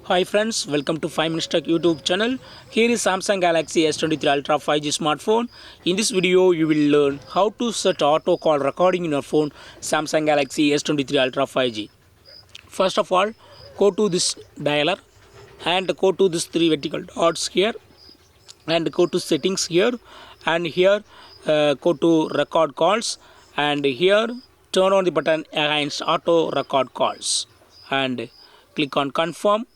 Hi friends, welcome to 5 Minutes Tech YouTube channel. Here is Samsung Galaxy S23 Ultra 5G smartphone. In this video, you will learn how to set auto call recording in your phone Samsung Galaxy S23 Ultra 5G. First of all, go to this dialer and go to this three vertical dots here and go to settings here and here go to record calls and here turn on the button against auto record calls and click on confirm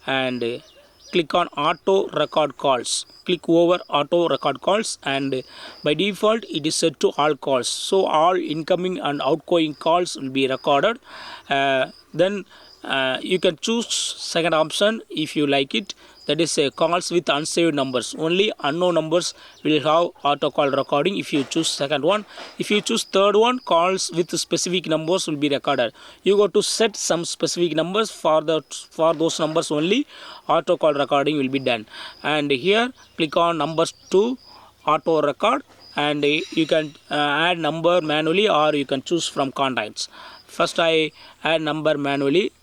and click on auto record calls. Click over auto record calls and by default it is set to all calls, so all incoming and outgoing calls will be recorded. Then you can choose second option if you like it, that is calls with unsaved numbers. Only unknown numbers will have auto call recording if you choose second one. If you choose third one, calls with specific numbers will be recorded. You go to set some specific numbers, for those numbers only auto call recording will be done. And here click on numbers to auto record and you can add number manually or you can choose from contacts. First I add number manually.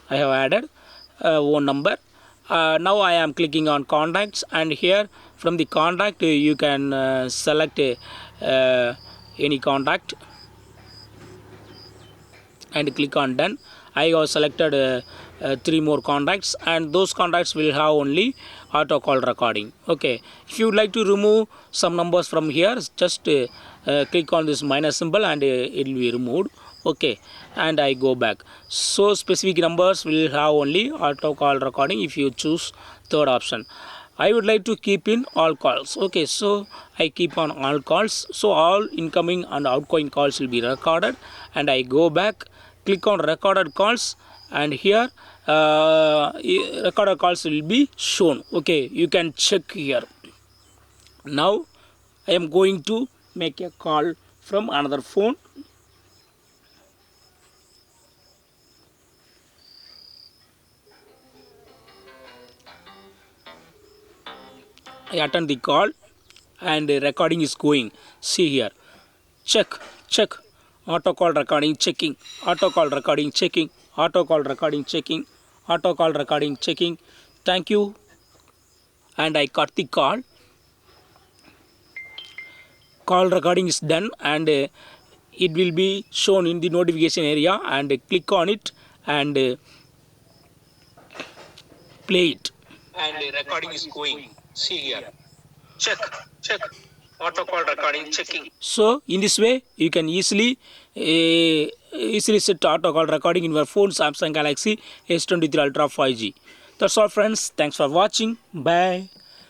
I have added one number. Now I am clicking on contacts and here from the contact you can select any contact and click on done. I have selected 3 more contacts and those contacts will have only auto call recording. Okay, if you would like to remove some numbers from here, just click on this minus symbol and it will be removed. Okay, and I go back. So specific numbers will have only auto call recording if you choose third option. I would like to keep in all calls. Okay, so I keep on all calls, so all incoming and outgoing calls will be recorded. And I go back, click on recorded calls and here recorded calls will be shown. Okay, you can check here. Now I am going to make a call from another phone. I attend the call and the recording is going. See here, check auto call recording checking, auto call recording checking, auto call recording checking, auto call recording checking. Thank you. And I cut the call. Call recording is done and it will be shown in the notification area, and click on it and play it. And recording is going. See here, check auto call recording checking. So in this way you can easily set auto call recording in your phone Samsung Galaxy S23 Ultra 5G. That's all friends, thanks for watching, bye.